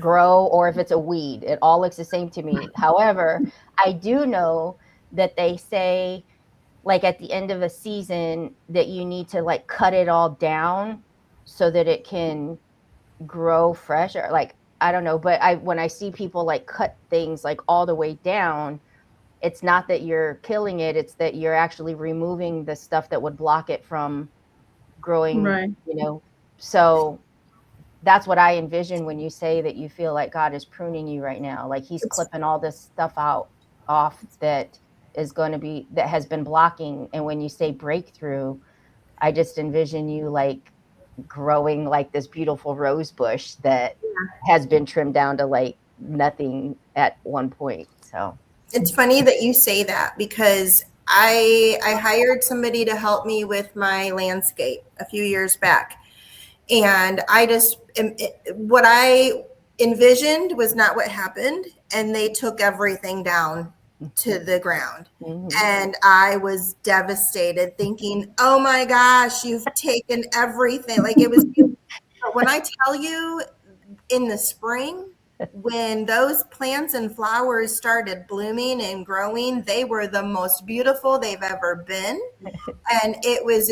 grow or if it's a weed. It all looks the same to me. However, I do know that they say like at the end of a season that you need to like cut it all down so that it can grow fresh, or like I don't know, but I when I see people like cut things like all the way down, it's not that you're killing it, it's that you're actually removing the stuff that would block it from growing,
Right.
you know. So that's what I envision when you say that you feel like God is pruning you right now. Like he's
It's
clipping all this stuff out off that is going to be that has been blocking. And when you say breakthrough, I just envision you like growing like this beautiful rose bush that has been trimmed down to like nothing at one point. So
it's funny that you say that because I hired somebody to help me with my landscape a few years back. And I just what I envisioned was not what happened, and they took everything down to the ground.
mhm.
And I was devastated, thinking, "Oh my gosh, you've taken everything!" Like it was beautiful. But when I tell you, in the spring, when those plants and flowers started blooming and growing, they were the most beautiful they've ever been. And it was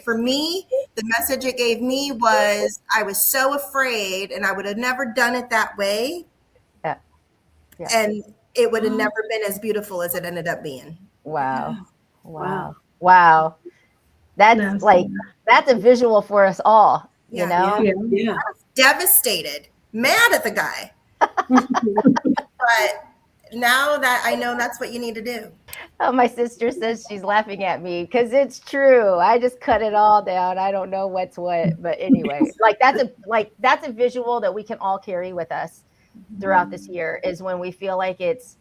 for me, the message it gave me was I was so afraid and I would have never done it that way,
Yeah, yeah.
and it would have never been as beautiful as it ended up being.
Wow.
Yeah. Wow.
Wow. Wow. That's
Yes.
like that's a visual for us all, you
Yeah,
Yeah.
know?
Yeah.
Yeah.
devastated, mad at the guy, but now that I know that's what you need to do.
Oh, my sister says she's laughing at me because it's true. I just cut it all down. I don't know what's what. But anyway, like that's a visual that we can all carry with us throughout this year is when we feel like it's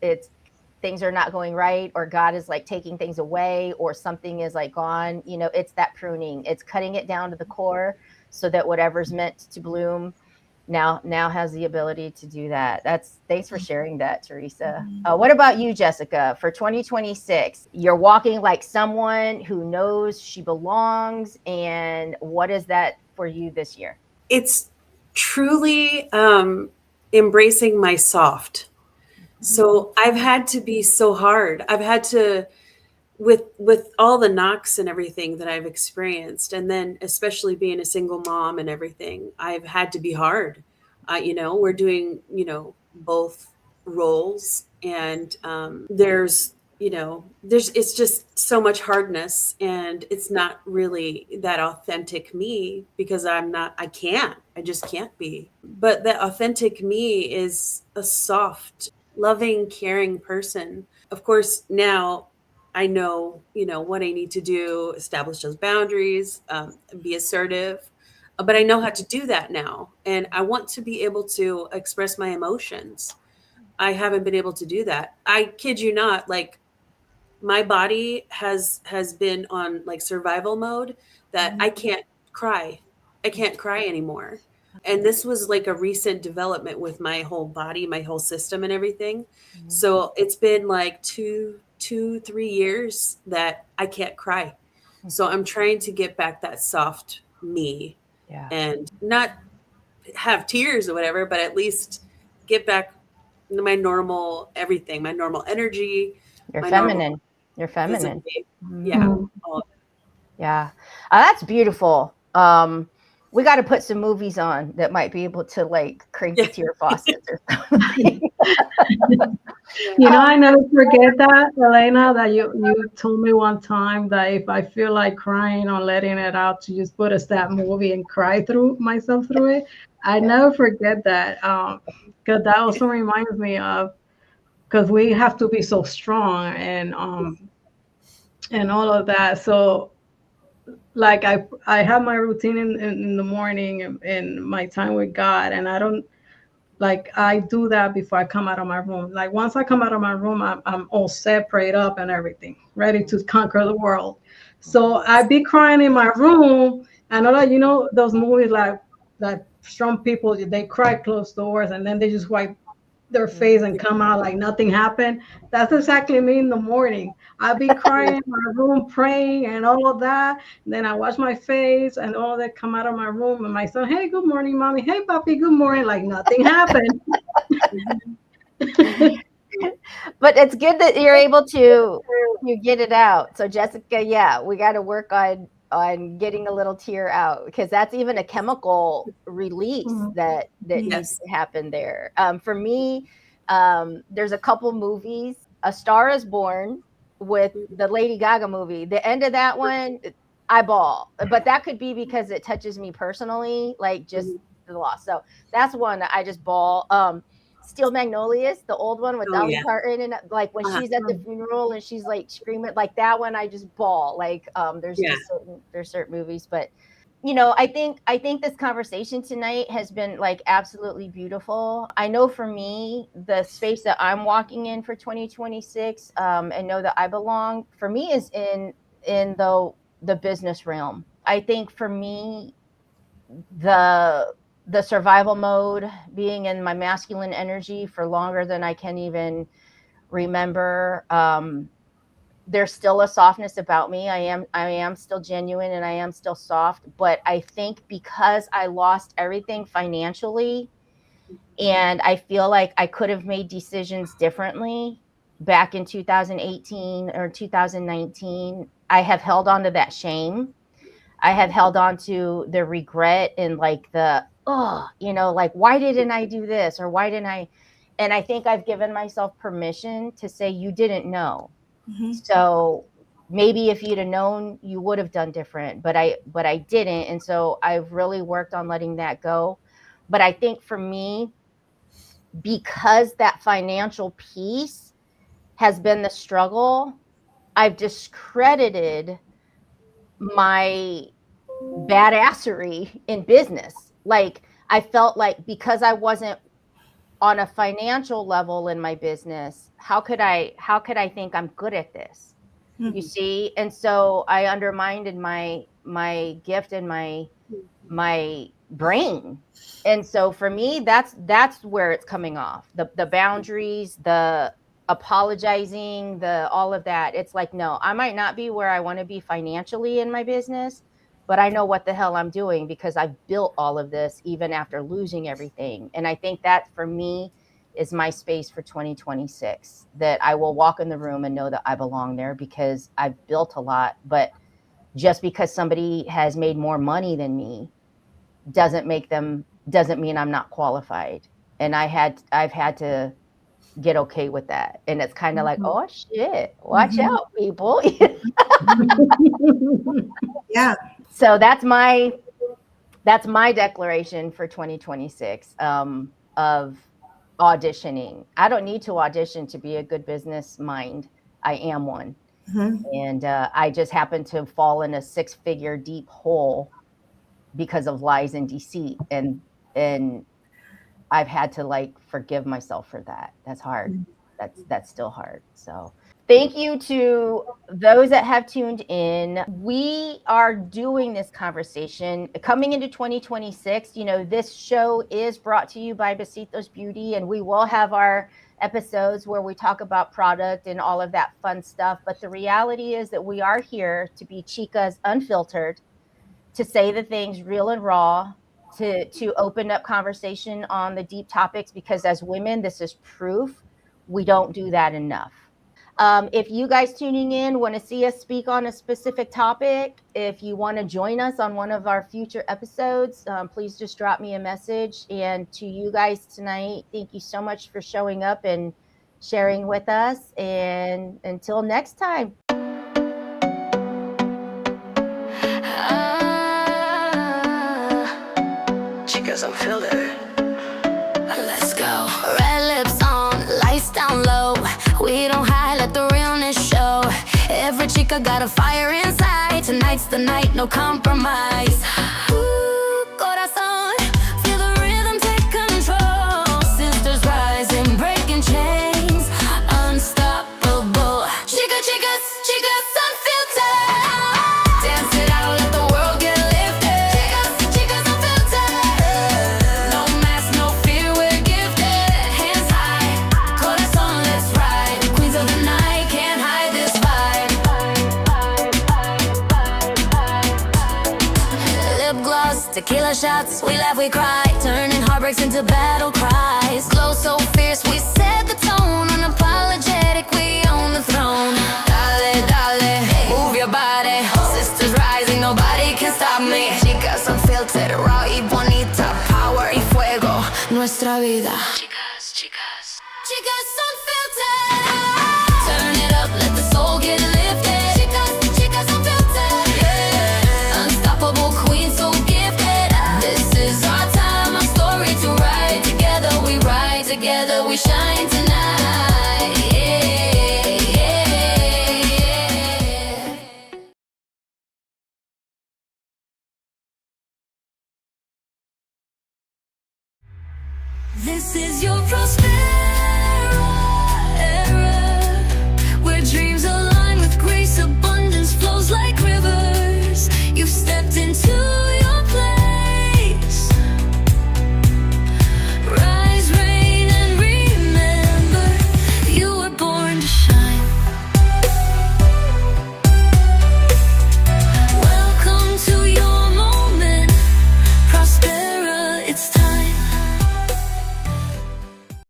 things are not going right or God is like taking things away or something is like gone, you know, it's that pruning. It's cutting it down to the core so that whatever's meant to bloom now has the ability to do that. That's thanks for sharing that, Teresa. What about you, Jessica? For 2026, you're walking like someone who knows she belongs, and what is that for you this year?
It's truly embracing my soft. So I've had to be so hard. I've had to with all the knocks and everything that I've experienced, and then especially being a single mom and everything, I've had to be hard. We're doing both roles, and there's it's just so much hardness, and it's not really that authentic me because I just can't be. But the authentic me is a soft, loving, caring person. Of course, now I know, what I need to do, establish those boundaries, be assertive. But I know how to do that now. And I want to be able to express my emotions. I haven't been able to do that. I kid you not, like my body has been on like survival mode that I can't cry. I can't cry anymore. And this was like a recent development with my whole body, my whole system and everything. So it's been like 3 years that I can't cry. So I'm trying to get back that soft me
Yeah,
and not have tears or whatever, but at least get back my normal everything, my normal energy,
you're
my normal
feminine. You're feminine.
physically.
Mhm.
Yeah. All of
Yeah. That's beautiful. We got to put some movies on that might be able to like crank the
it.
tear faucets or something.
You know, I never forget that, Elena, that you told me one time that if I feel like crying or letting it out, to just put a sad movie and cry through myself through it. I never forget that, because that also reminds me of, because we have to be so strong and all of that. So like I have my routine in the morning and my time with God, and I don't like I do that before I come out of my room. Like once I come out of my room, I'm all set, prayed up, and everything, ready to conquer the world. So I be crying in my room. I know that you know those movies like that strong people they cry close doors and then they just wipe their face and come out like nothing happened. That's exactly me in the morning. I'll be crying in my room, praying and all of that. Then I wash my face and all that come out of my room. And my son, hey, good morning, mommy. Hey, papi, good morning. Like nothing happened.
But it's good that you're able to you get it out. So Jessica, yeah, we got to work on getting a little tear out because that's even a chemical release that needs
Yes.
to happen there. For me, there's a couple movies. A Star Is Born with the Lady Gaga movie. The end of that one, I bawl, but that could be because it touches me personally, like just the loss. So that's one that I just bawl. Steel Magnolias, the old one with
Oh
Dolly
yeah.
Parton, and like when
Uh-huh.
she's at the funeral and she's like screaming, like that one, I just bawl. Like, there's
Yeah.
just there's certain movies, but I think this conversation tonight has been like absolutely beautiful. I know for me, the space that I'm walking in for 2026, and know that I belong for me is in the business realm. I think for me, the the survival mode, being in my masculine energy for longer than I can even remember. There's still a softness about me. I am still genuine and I am still soft, but I think because I lost everything financially and I feel like I could have made decisions differently back in 2018 or 2019, I have held on to that shame. I have held on to the regret and like the, oh, like, why didn't I do this? Or why didn't I? And I think I've given myself permission to say, you didn't know. So maybe if you'd have known, you would have done different, but I didn't. And so I've really worked on letting that go. But I think for me, because that financial piece has been the struggle, I've discredited my badassery in business. Like I felt like because I wasn't on a financial level in my business, how could I think I'm good at this? You see? And so I undermined my gift and my brain. And so for me, that's where it's coming off. The boundaries, the apologizing, the all of that. It's like, no, I might not be where I want to be financially in my business, but I know what the hell I'm doing because I've built all of this even after losing everything. And I think that for me is my space for 2026, that I will walk in the room and know that I belong there because I've built a lot. But just because somebody has made more money than me doesn't mean I'm not qualified. And I've had to get okay with that. And it's kind of like, oh shit, watch out, people.
Yeah.
So that's my declaration for 2026, of auditioning. I don't need to audition to be a good business mind. I am one. And I just happen to fall in a 6-figure deep hole because of lies and deceit, and I've had to like forgive myself for that. That's hard. That's still hard. So thank you to those that have tuned in. We are doing this conversation coming into 2026. This show is brought to you by Besitos Beauty, and we will have our episodes where we talk about product and all of that fun stuff. But the reality is that we are here to be Chicas Unfiltered, to say the things real and raw, to open up conversation on the deep topics, because as women, this is proof we don't do that enough. If you guys tuning in want to see us speak on a specific topic, if you want to join us on one of our future episodes, please just drop me a message. And to you guys tonight, thank you so much for showing up and sharing with us. And until next time.
Chicas Unfiltered. Let's go. Red lips on, lights down low. We don't hide, let the realness show. Every chica got a fire inside. Tonight's the night, no compromise. Ooh, corazón, feel the rhythm take control. Sisters rising, breaking chains, unstoppable. Chicas unfiltered. Dance it out, let the world get lifted. Chicas unfiltered. No mask, no fear, we're gifted. Hands high, corazón, let's ride. Queens of the night, can't hide this vibe. Lip gloss, tequila shots, we laugh, we cry. Turning heartbreaks into battle cries. Glow so fierce, we set the tone. Unapologetic, we own the throne. Dale, dale, move your body. Sisters rising, nobody can stop me. Chicas unfiltered, raw y bonita. Power y fuego, nuestra vida. Chicas unfiltered. Turn it up, let the soul get lifted. Chicas unfiltered. Yeah. Unstoppable queen, so gifted. This is our time, our story to write. Together we ride, together we shine tonight. Yeah, yeah, yeah. This is your Prospera era, where dreams align with grace, abundance flows like rivers. You've stepped into